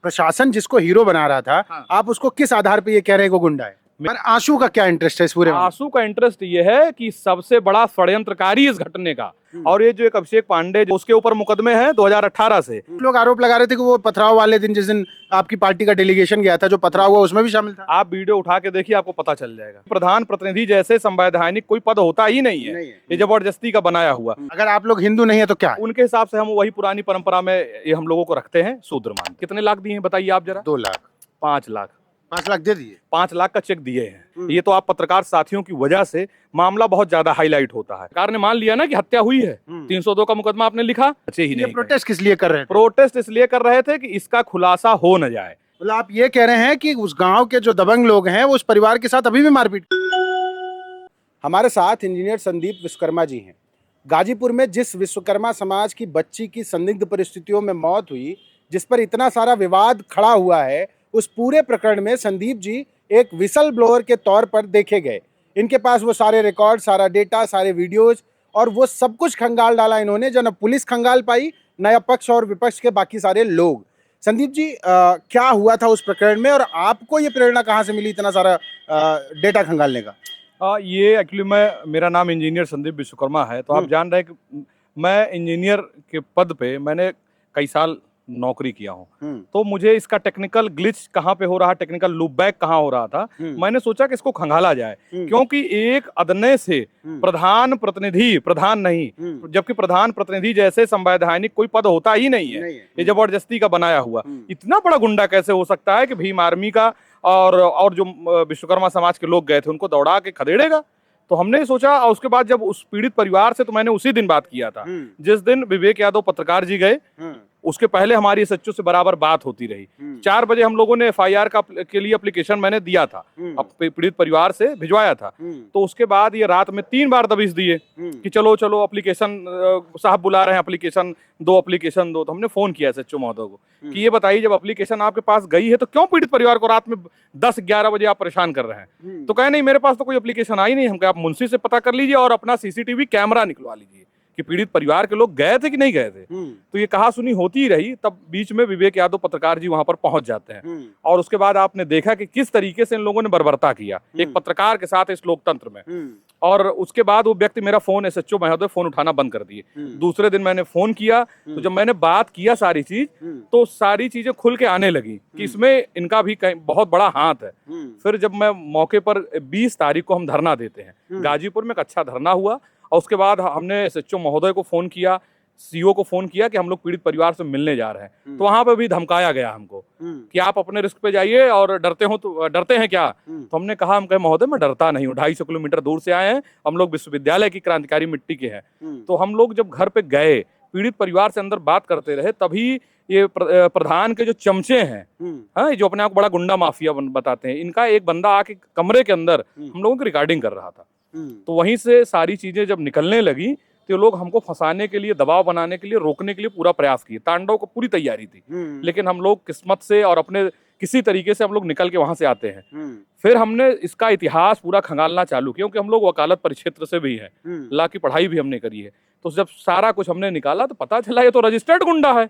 प्रशासन जिसको हीरो बना रहा था, हाँ। आप उसको किस आधार पे ये कह रहे हैं कि वो गुंडा है? पर आंसू का क्या इंटरेस्ट है इस पूरे में? आंसू का इंटरेस्ट ये है कि सबसे बड़ा षड्यंत्रकारी इस घटने का, और ये जो एक अभिषेक पांडे जो उसके ऊपर मुकदमे हैं 2018 से। लोग आरोप लगा रहे थे कि वो पथराव वाले दिन, जिस दिन आपकी पार्टी का डेलीगेशन गया था, जो पथराव हुआ उसमें भी शामिल था। आप वीडियो उठा के देखिए, आपको पता चल जाएगा। प्रधान प्रतिनिधि जैसे संवैधानिक कोई पद होता ही नहीं है, ये जबरदस्ती का बनाया हुआ। अगर आप लोग हिंदू नहीं है तो क्या है? उनके हिसाब से हम वही पुरानी परंपरा में ये हम लोगों को रखते हैं, शूद्र मान। कितने लाख दिए हैं बताइए आप जरा? 2 लाख 5 लाख 5 लाख दे दिए। 5 लाख का चेक दिए हैं। ये तो आप पत्रकार साथियों की वजह से मामला बहुत ज्यादा हाईलाइट होता है। सरकार ने मान लिया ना कि हत्या हुई है, 302 का मुकदमा आपने लिखा, अच्छे ही ये नहीं। प्रोटेस्ट किस लिए कर रहे थे? प्रोटेस्ट इसलिए कर रहे थे कि इसका खुलासा हो न जाए। मतलब आप ये कह रहे हैं कि उस गांव के जो दबंग लोग हैं वो उस परिवार के साथ अभी भी मारपीट। हमारे साथ इंजीनियर संदीप विश्वकर्मा जी हैं। गाजीपुर में जिस विश्वकर्मा समाज की बच्ची की संदिग्ध परिस्थितियों में मौत हुई, जिस पर इतना सारा विवाद खड़ा हुआ है, उस पूरे प्रकरण में संदीप जी एक विसल ब्लोअर के तौर पर देखे गए। इनके पास वो सारे रिकॉर्ड, सारा डेटा, सारे वीडियोज और वो सब कुछ खंगाल डाला इन्होंने, जो न पुलिस खंगाल पाई, न पक्ष और विपक्ष के बाकी सारे लोग। संदीप जी, क्या हुआ था उस प्रकरण में और आपको ये प्रेरणा कहाँ से मिली इतना सारा डेटा खंगालने का? ये एक्चुअली मेरा नाम इंजीनियर संदीप विश्वकर्मा है। तो आप जान रहे हैं कि मैं इंजीनियर के पद पे मैंने कई साल नौकरी किया हूँ। तो मुझे इसका टेक्निकल ग्लिच कहाँ पे हो रहा, टेक्निकल लूप बैक कहाँ हो रहा था, मैंने सोचा कि इसको खंगाला जाए। क्योंकि एक अदने से प्रधान प्रतिनिधि, प्रधान नहीं, जबकि प्रधान प्रतिनिधि जैसे संवैधानिक कोई पद होता ही नहीं है, ये जबरदस्ती का बनाया हुआ। इतना बड़ा गुंडा कैसे हो सकता है कि भीम आर्मी का और जो विश्वकर्मा समाज के लोग गए थे उनको दौड़ा के खदेड़ेगा? तो हमने सोचा, और उसके बाद जब उस पीड़ित परिवार से, तो मैंने उसी दिन बात किया था जिस दिन विवेक यादव पत्रकार जी गए। उसके पहले हमारी सच्चू से बराबर बात होती रही। 4 बजे हम लोगों ने FIR के लिए एप्लीकेशन मैंने दिया था, पीड़ित परिवार से भिजवाया था। तो उसके बाद ये रात में 3 बार दबिश दिए कि चलो चलो एप्लीकेशन, साहब बुला रहे हैं, एप्लीकेशन दो। तो हमने फोन किया SHO महोदय को कि ये बताइए, जब एप्लीकेशन आपके पास गई है तो क्यों पीड़ित परिवार को रात में 10-11 बजे आप परेशान कर रहे हैं? तो कहे नहीं, मेरे पास तो कोई एप्लीकेशन आई नहीं। हम कहे आप मुंशी से पता कर लीजिए और अपना CCTV कैमरा निकलवा लीजिए कि पीड़ित परिवार के लोग गए थे कि नहीं गए थे। तो ये कहा सुनी होती ही रही। तब बीच में विवेक यादव पत्रकार जी वहां पर पहुंच जाते हैं, और उसके बाद आपने देखा कि किस तरीके से इन लोगों ने बर्बरता किया एक पत्रकार के साथ इस लोकतंत्र में। और उसके बाद वो व्यक्ति मेरा फोन, SHO महोदय फोन उठाना बंद कर दिए। दूसरे दिन मैंने फोन किया, तो जब मैंने बात किया सारी चीज, तो सारी चीजें खुल के आने लगी कि इसमें इनका भी बहुत बड़ा हाथ है। फिर जब मैं मौके पर 20 तारीख को हम धरना देते हैं, गाजीपुर में एक अच्छा धरना हुआ, और उसके बाद हमने SHO महोदय को फोन किया, CO को फोन किया कि हम लोग पीड़ित परिवार से मिलने जा रहे हैं। तो वहां पे भी धमकाया गया हमको कि आप अपने रिस्क पे जाइए, और डरते हैं क्या? तो हमने कहा, हम कहे महोदय मैं डरता नहीं हूँ, 250 किलोमीटर दूर से आए हैं, हम लोग विश्वविद्यालय की क्रांतिकारी मिट्टी के हैं। तो हम लोग जब घर पे गए, पीड़ित परिवार से अंदर बात करते रहे, तभी ये प्रधान के जो चमचे हैं, हाँ, जो अपने आप को बड़ा गुंडा माफिया बताते हैं, इनका एक बंदा आके कमरे के अंदर हम लोगों की रिकॉर्डिंग कर रहा था। तो वहीं से सारी चीजें जब निकलने लगी, तो लोग हमको फंसाने के लिए, दबाव बनाने के लिए, रोकने के लिए पूरा प्रयास किए। तांडव को पूरी तैयारी थी, लेकिन हम लोग किस्मत से और अपने किसी तरीके से हम लोग निकल के वहां से आते हैं। फिर हमने इसका इतिहास पूरा खंगालना चालू किया, क्योंकि हम लोग वकालत परिक्षेत्र से भी हैं, लॉ की पढ़ाई भी हमने करी है। तो जब सारा कुछ हमने निकाला तो पता चला ये तो रजिस्टर्ड गुंडा है,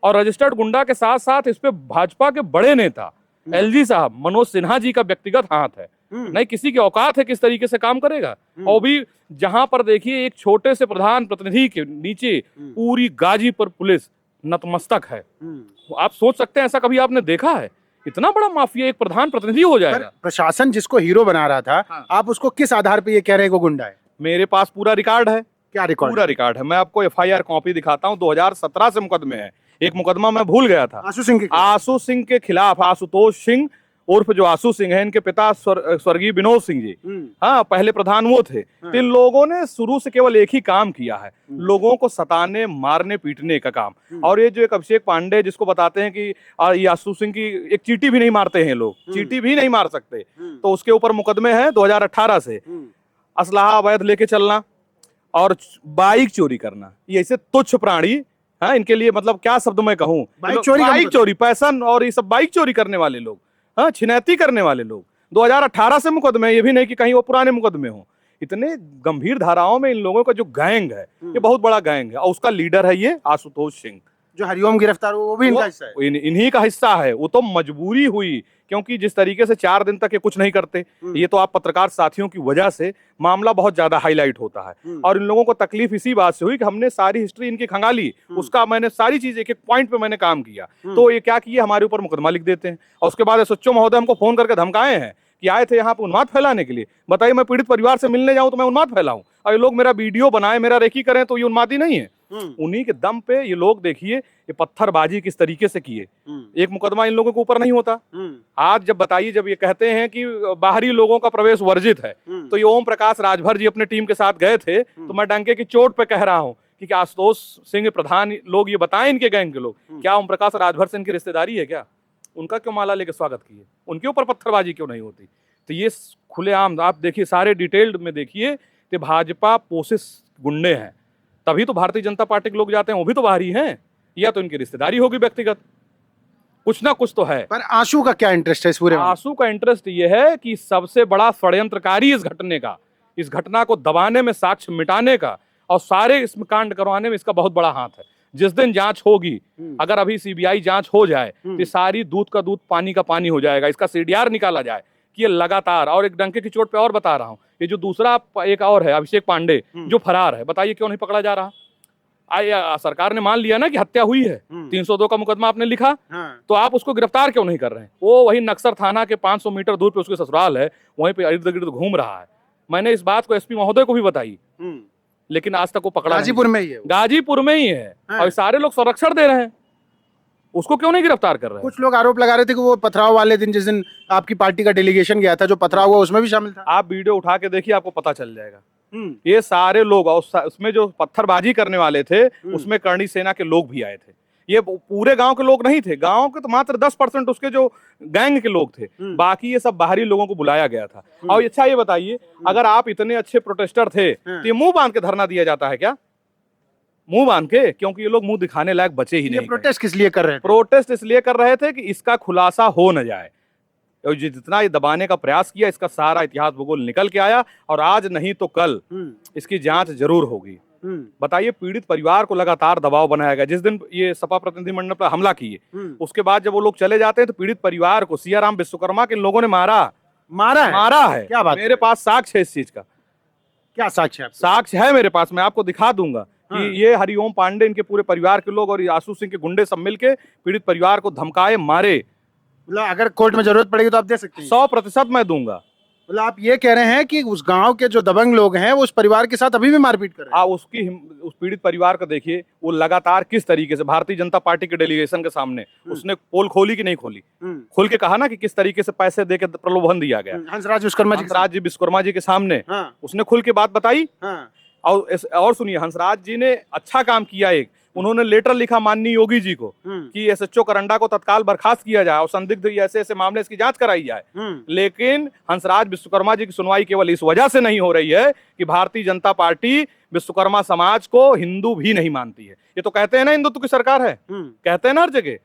और रजिस्टर्ड गुंडा के साथ साथ इस पे भाजपा के बड़े नेता LG साहब, मनोज सिन्हा जी का व्यक्तिगत हाथ है। नहीं किसी की औकात है किस तरीके से काम करेगा। और भी जहां पर देखिए, एक छोटे से प्रधान प्रतिनिधि के नीचे पूरी गाजीपुर पुलिस नतमस्तक है। आप सोच सकते हैं ऐसा कभी आपने देखा है? इतना बड़ा माफिया एक प्रधान प्रतिनिधि हो जाएगा। प्रशासन जिसको हीरो बना रहा था, आप उसको किस आधार पे ये कह रहे हैं कि वो गुंडा है? मेरे पास पूरा रिकॉर्ड है। क्या रिकॉर्ड? पूरा रिकॉर्ड है। मैं आपको FIR कॉपी दिखाता हूँ। 2017 से मुकदमे है। एक मुकदमा मैं भूल गया था, आशु सिंह के खिलाफ, आशुतोष सिंह उर्फ जो आशु सिंह है, इनके पिता स्वर्गीय विनोद सिंह जी, हाँ, पहले प्रधान वो थे। तो इन लोगों ने शुरू से केवल एक ही काम किया है, लोगों को सताने, मारने, पीटने का काम। और ये जो एक अभिषेक पांडे जिसको बताते हैं कि ये आशु सिंह की एक चींटी भी नहीं मारते हैं लोग, चींटी भी नहीं मार सकते, तो उसके ऊपर मुकदमे हैं 2018 से। असलाहा अवैध लेके चलना और बाइक चोरी करना, ये ऐसे तुच्छ प्राणी, हाँ, इनके लिए मतलब क्या शब्द मैं कहूँ, बाइक चोरी, पैसन, और ये सब बाइक चोरी करने वाले लोग, हाँ, छिनैती करने वाले लोग। 2018 से मुकदमे, ये भी नहीं कि कहीं वो पुराने मुकदमे हो। इतने गंभीर धाराओं में इन लोगों का जो गैंग है, ये बहुत बड़ा गैंग है, और उसका लीडर है ये आशुतोष सिंह, जो हरिओम गिरफ्तार हुआ वो भी इनका हिस्सा है। इन्हीं का हिस्सा है। वो तो मजबूरी हुई, क्योंकि जिस तरीके से 4 दिन तक ये कुछ नहीं करते, ये तो आप पत्रकार साथियों की वजह से मामला बहुत ज्यादा हाईलाइट होता है। और इन लोगों को तकलीफ इसी बात से हुई कि हमने सारी हिस्ट्री इनकी खंगाली, उसका मैंने सारी चीज एक एक पॉइंट पे मैंने काम किया, तो ये क्या किए, हमारे ऊपर मुकदमा लिख देते हैं। और उसके बाद एसएचओ महोदय हमको फोन करके धमकाए हैं कि आए थे यहाँ पे उन्माद फैलाने के लिए। बताइए, मैं पीड़ित परिवार से मिलने जाऊं तो मैं उन्माद फैलाऊं, और ये लोग मेरा वीडियो बनाए, मेरा रेकी करें, तो ये उन्मादी नहीं है। उन्हीं के दम पे ये लोग, देखिए ये पत्थरबाजी किस तरीके से किए। एक मुकदमा इन लोगों के ऊपर नहीं होता। आज जब बताइए, जब ये कहते हैं कि बाहरी लोगों का प्रवेश वर्जित है, तो ये ओम प्रकाश राजभर जी अपने टीम के साथ गए थे, तो मैं डंके की चोट पे कह रहा हूँ कि आशुतोष सिंह प्रधान लोग ये बताएं, इनके गैंग के लोग, क्या ओम प्रकाश राजभर से इनकी रिश्तेदारी है क्या? उनका क्यों माला लेके स्वागत किए? उनके ऊपर पत्थरबाजी क्यों नहीं होती? तो ये खुलेआम आप देखिए, सारे डिटेल्ड में देखिए कि भाजपा पोषित गुंडे हैं, तभी तो भारतीय जनता पार्टी के लोग जाते हैं, वो भी तो बाहरी हैं, या तो इनकी रिश्तेदारी होगी व्यक्तिगत, कुछ ना कुछ तो है। पर आशु का क्या इंटरेस्ट है इस पूरे? आशु का इंटरेस्ट ये है कि सबसे बड़ा षड्यंत्रकारी इस घटने का, इस घटना को दबाने में, साक्ष्य मिटाने का और सारे इसमें कांड करवाने में इसका बहुत बड़ा हाथ है। जिस दिन जांच होगी, अगर अभी सीबीआई जांच हो जाए तो सारी दूध का दूध पानी का पानी हो जाएगा। इसका सीडीआर निकाला जाए कि ये लगातार, और एक डंके की चोट पे और बता रहा हूं, ये जो दूसरा एक और है अभिषेक पांडे जो फरार है, बताइए क्यों नहीं पकड़ा जा रहा? सरकार ने मान लिया ना कि हत्या हुई है, 302 का मुकदमा आपने लिखा, तो आप उसको गिरफ्तार क्यों नहीं कर रहे हैं? वो वही नक्सर थाना के 500 मीटर दूर पे उसके ससुराल है, वहीं पे इर्द गिर्द घूम रहा है। मैंने इस बात को एसपी महोदय को भी बताई, लेकिन आज तक वो पकड़ा नहीं। गाजीपुर में ही है वो। गाजीपुर में ही है, और सारे लोग संरक्षण दे रहे हैं, उसको क्यों नहीं गिरफ्तार कर रहे हैं? कुछ लोग आरोप लगा रहे थे कि वो पथराव वाले दिन, जिस दिन आपकी पार्टी का डेलीगेशन गया था, जो पथराव हुआ उसमें भी शामिल था। आप वीडियो उठा के देखिए, आपको पता चल जाएगा। ये सारे लोग, और उसमें जो पत्थरबाजी करने वाले थे, उसमें करणी सेना के लोग भी आए थे। ये पूरे गांव के लोग नहीं थे, गांव के तो मात्र 10% उसके जो गैंग के लोग थे, बाकी ये सब बाहरी लोगों को बुलाया गया था। और अच्छा ये बताइए, अगर आप इतने अच्छे प्रोटेस्टर थे तो ये मुंह बांध के धरना दिया जाता है क्या? मुंह बांध के? क्योंकि ये लोग मुंह दिखाने लायक बचे ही नहीं। प्रोटेस्ट किस लिए कर रहे थे? प्रोटेस्ट इसलिए कर रहे थे कि इसका खुलासा हो न जाए। जितना ये दबाने का प्रयास किया, इसका सारा इतिहास भूगोल निकल के आया, और आज नहीं तो कल इसकी जांच जरूर होगी। बताइए, पीड़ित परिवार को लगातार दबाव बनाया गया। जिस दिन ये सपा प्रतिनिधिमंडल पर हमला किए, उसके बाद जब वो लोग चले जाते हैं तो पीड़ित परिवार को सियाराम विश्वकर्मा के लोगों ने मारा है। क्या बात? मेरे पास साक्ष्य है इस चीज का। क्या साक्ष्य है? साक्ष्य है मेरे पास, मैं आपको दिखा दूंगा कि ये हरिओम पांडे, इनके पूरे परिवार के लोग और आशु सिंह के गुंडे सब मिलके पीड़ित परिवार को धमकाए, मारे। मतलब अगर कोर्ट में जरूरत पड़ेगी तो आप दे सकते हैं? 100% मैं दूंगा। मतलब आप ये कह रहे हैं कि उस गांव के जो दबंग लोग हैं वो उस परिवार के साथ अभी भी मारपीट कर रहे हैं? उस पीड़ित परिवार को देखिए, वो लगातार किस तरीके से भारतीय जनता पार्टी के डेलीगेशन के सामने उसने पोल खोली कि नहीं खोली, खोल के कहा ना कि किस तरीके से पैसे देके प्रलोभन दिया गया। हंसराज विश्वकर्मा जी के सामने उसने खुल के बात बताई। और सुनिए, हंसराज जी ने अच्छा काम किया। एक उन्होंने लेटर लिखा माननीय योगी जी को कि एसएचओ करंडा को तत्काल बर्खास्त किया जाए और संदिग्ध ऐसे ऐसे मामले इसकी जांच कराई जाए। लेकिन हंसराज विश्वकर्मा जी की सुनवाई केवल इस वजह से नहीं हो रही है कि भारतीय जनता पार्टी विश्वकर्मा समाज को हिंदू भी नहीं मानती है। ये तो कहते हैं ना हिंदुत्व की सरकार है, कहते हैं ना हर जगह।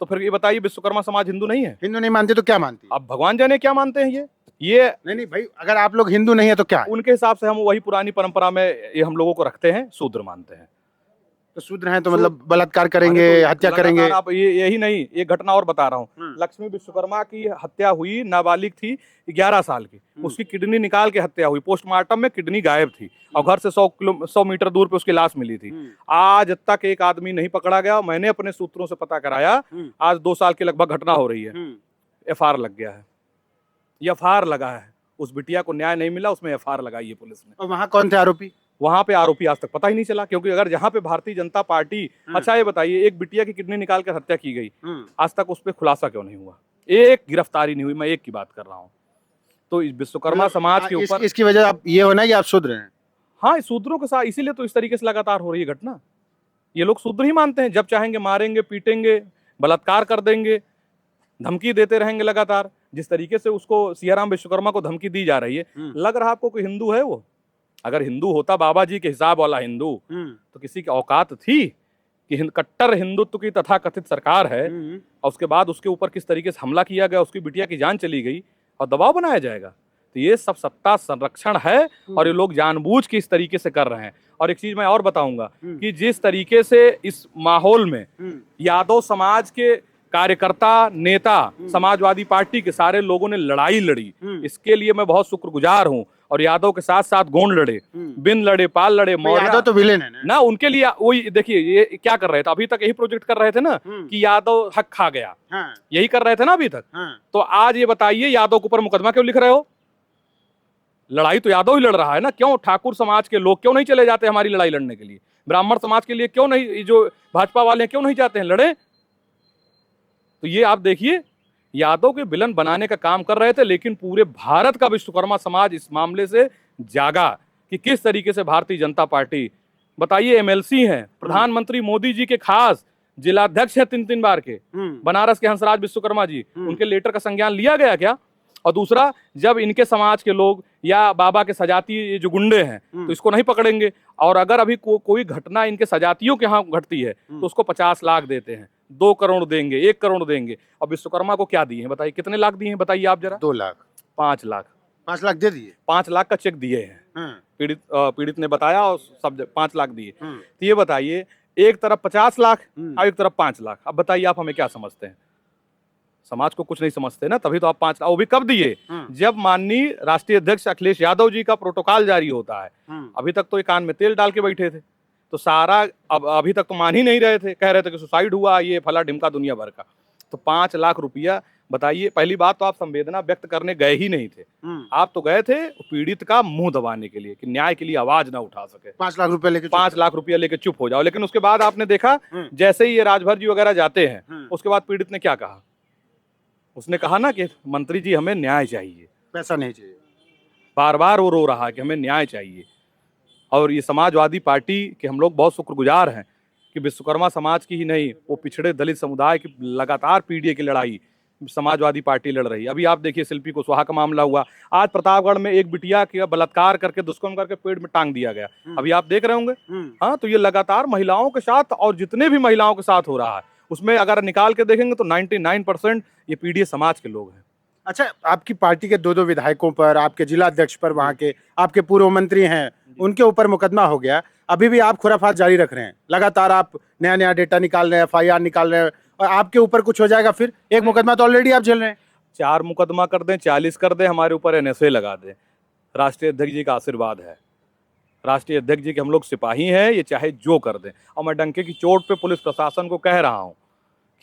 तो फिर ये बताइए, विश्वकर्मा समाज हिंदू नहीं है? हिंदू नहीं मानते तो क्या मानती है? अब भगवान जाने क्या मानते हैं ये नहीं भाई, अगर आप लोग हिंदू नहीं है तो क्या है? उनके हिसाब से हम वही पुरानी परंपरा में ये हम लोगों को रखते हैं, शूद्र मानते हैं। तो शूद्र हैं तो मतलब बलात्कार करेंगे, हत्या करेंगे? आप यही नहीं, एक घटना और बता रहा हूँ। लक्ष्मी विश्वकर्मा की हत्या हुई, नाबालिग थी 11 साल की, उसकी किडनी निकाल के हत्या हुई। पोस्टमार्टम में किडनी गायब थी और घर से 100 मीटर दूर पे उसकी लाश मिली थी। आज तक एक आदमी नहीं पकड़ा गया। मैंने अपने सूत्रों से पता कराया, आज 2 साल की लगभग घटना हो रही है, एफआईआर लग गया है। एफआईआर लगा है, उस बिटिया को न्याय नहीं मिला, उसमें एफआईआर लगाई है पुलिस ने। और वहाँ कौन थे आरोपी? वहां पे आरोपी आज तक पता ही नहीं चला, क्योंकि अगर जहां पे भारतीय जनता पार्टी, अच्छा ये बताइए, एक बिटिया की किडनी निकाल कर हत्या की गई, आज तक उस पर खुलासा क्यों नहीं हुआ? एक गिरफ्तारी नहीं हुई। मैं एक की बात कर रहा हूँ। तो इस विश्वकर्मा समाज के ऊपर इसकी वजह आप ये होना कि आप शूद्र हैं? हाँ, शूद्रों के साथ इसीलिए तो इस तरीके से लगातार हो रही है घटना। ये लोग शूद्र ही मानते हैं, जब चाहेंगे मारेंगे, पीटेंगे, बलात्कार कर देंगे, धमकी देते रहेंगे लगातार। जिस तरीके से उसको सियाराम विश्वकर्मा को धमकी दी जा रही है, लग रहा आपको कोई हिंदू है वो? अगर हिंदू होता, बाबा जी के हिसाब वाला हिंदू, तो किसी की औकात थी कि कट्टर हिंदुत्व की तथा कथित सरकार है और उसके बाद उसके ऊपर किस तरीके से हमला किया गया, उसकी बिटिया की जान चली गई और दबाव बनाया जाएगा? तो ये सब सत्ता संरक्षण है और ये लोग जानबूझ के इस तरीके से कर रहे हैं। और एक चीज मैं और बताऊंगा कि जिस तरीके से इस माहौल में यादव समाज के कार्यकर्ता, नेता, समाजवादी पार्टी के सारे लोगों ने लड़ाई लड़ी, इसके लिए मैं बहुत शुक्रगुजार हूं। और यादव के साथ साथ गोंड लड़े, बिन लड़े, पाल लड़े, यादव तो विलेन है ना, उनके लिए वही देखिए ये क्या कर रहे थे, अभी तक यही प्रोजेक्ट कर रहे थे ना कि यादव हक खा गया, यही कर रहे थे ना अभी तक। तो आज ये बताइए यादव के ऊपर मुकदमा क्यों लिख रहे हो? लड़ाई तो यादव ही लड़ रहा है ना। क्यों ठाकुर समाज के लोग क्यों नहीं चले जाते हमारी लड़ाई लड़ने के लिए? ब्राह्मण समाज के लिए क्यों नहीं, जो भाजपा वाले हैं क्यों नहीं जाते हैं लड़े? तो ये आप देखिए यादव के विलन बनाने का काम कर रहे थे, लेकिन पूरे भारत का विश्वकर्मा समाज इस मामले से जागा कि किस तरीके से भारतीय जनता पार्टी, बताइए एमएलसी हैं, प्रधानमंत्री मोदी जी के खास जिलाध्यक्ष हैं 3-3 बार के, बनारस के हंसराज विश्वकर्मा जी, उनके लेटर का संज्ञान लिया गया क्या? और दूसरा, जब इनके समाज के लोग या बाबा के सजाती जो गुंडे हैं तो इसको नहीं पकड़ेंगे, और अगर अभी कोई घटना इनके सजातियों के यहाँ घटती है तो उसको 50 लाख देते हैं, 2 करोड़ देंगे, 1 करोड़ देंगे। अब विश्वकर्मा को क्या दिए हैं बताइए? कितने लाख दिए हैं बताइए आप जरा? 2 लाख, 5 लाख, 5 लाख दे दिए, 5 लाख का चेक दिए हैं। पीड़ित ने बताया और सब 5 लाख दिए। तो ये बताइए, एक तरफ 50 लाख और एक तरफ 5 लाख। अब बताइए आप हमें क्या समझते हैं? समाज को कुछ नहीं समझते ना, तभी तो आप 5 लाख, वो भी कब दिए? जब माननीय राष्ट्रीय अध्यक्ष अखिलेश यादव जी का प्रोटोकॉल जारी होता है। अभी तक तो ये कान में तेल डाल के बैठे थे, तो सारा अभी तक तो मान ही नहीं रहे थे, कह रहे थे कि सुसाइड हुआ, ये फला ढिमका दुनिया भर का। तो 5 लाख रुपया बताइए। पहली बात तो आप संवेदना व्यक्त करने गए ही नहीं थे, आप तो गए थे पीड़ित का मुंह दबाने के लिए कि न्याय के लिए आवाज ना उठा सके। 5 लाख रुपए लेके 5 लाख रुपया लेके चुप हो जाओ। लेकिन उसके बाद आपने देखा जैसे ही ये राजभर जी वगैरह जाते हैं, उसके बाद पीड़ित ने क्या कहा? उसने कहा ना कि मंत्री जी हमें न्याय चाहिए, पैसा नहीं चाहिए। बार बार वो रो रहा है कि हमें न्याय चाहिए। और ये समाजवादी पार्टी के हम लोग बहुत शुक्रगुजार हैं कि विश्वकर्मा समाज की ही नहीं, वो पिछड़े दलित समुदाय की लगातार पीढ़ी की लड़ाई समाजवादी पार्टी लड़ रही है। अभी आप देखिए शिल्पी कुशवाहा का मामला हुआ, आज प्रतापगढ़ में एक बिटिया का बलात्कार करके, दुष्कर्म करके पेड़ में टांग दिया गया, अभी आप देख रहे होंगे। हाँ, तो ये लगातार महिलाओं के साथ और जितने भी महिलाओं के साथ हो रहा है, उसमें अगर निकाल के देखेंगे तो 99% ये पीड़ित समाज के लोग हैं। अच्छा, आपकी पार्टी के 2 विधायकों पर, आपके जिला अध्यक्ष पर, वहाँ के आपके पूर्व मंत्री हैं, उनके ऊपर मुकदमा हो गया, अभी भी आप खुराफात जारी रख रहे हैं, लगातार आप नया नया डेटा निकाल रहे हैं, FIR निकाल रहे हैं, और आपके ऊपर कुछ हो जाएगा फिर? एक मुकदमा तो ऑलरेडी आप झेल रहे हैं। 4 मुकदमा कर दें, 40 कर दें, हमारे ऊपर NSA लगा दें, राष्ट्रीय अध्यक्ष जी का आशीर्वाद है, राष्ट्रीय अध्यक्ष जी के हम लोग सिपाही हैं, ये चाहे जो कर दें। और मैं डंके की चोट पे पुलिस प्रशासन को कह रहा हूं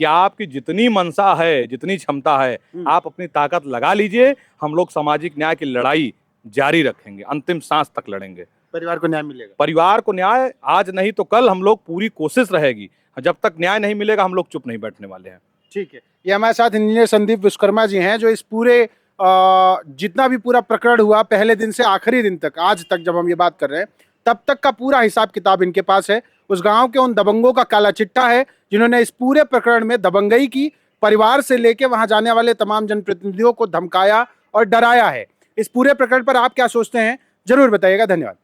कि आपकी जितनी मनसा है, जितनी क्षमता है, आप अपनी ताकत लगा लीजिए, हम लोग सामाजिक न्याय की लड़ाई जारी रखेंगे, अंतिम सांस तक लड़ेंगे। परिवार को न्याय मिलेगा? परिवार को न्याय आज नहीं तो कल, हम लोग पूरी कोशिश रहेगी। जब तक न्याय नहीं मिलेगा हम लोग चुप नहीं बैठने वाले हैं। ठीक है, ये हमारे साथ इंजीनियर संदीप विश्वकर्मा जी हैं, जो इस पूरे जितना भी पूरा प्रकरण हुआ, पहले दिन से आखिरी दिन तक, आज तक जब हम ये बात कर रहे हैं, तब तक का पूरा हिसाब किताब इनके पास है। उस गांव के उन दबंगों का काला चिट्ठा है जिन्होंने इस पूरे प्रकरण में दबंगई की, परिवार से लेके वहां जाने वाले तमाम जनप्रतिनिधियों को धमकाया और डराया है। इस पूरे प्रकरण पर आप क्या सोचते हैं, जरूर बताइएगा। धन्यवाद।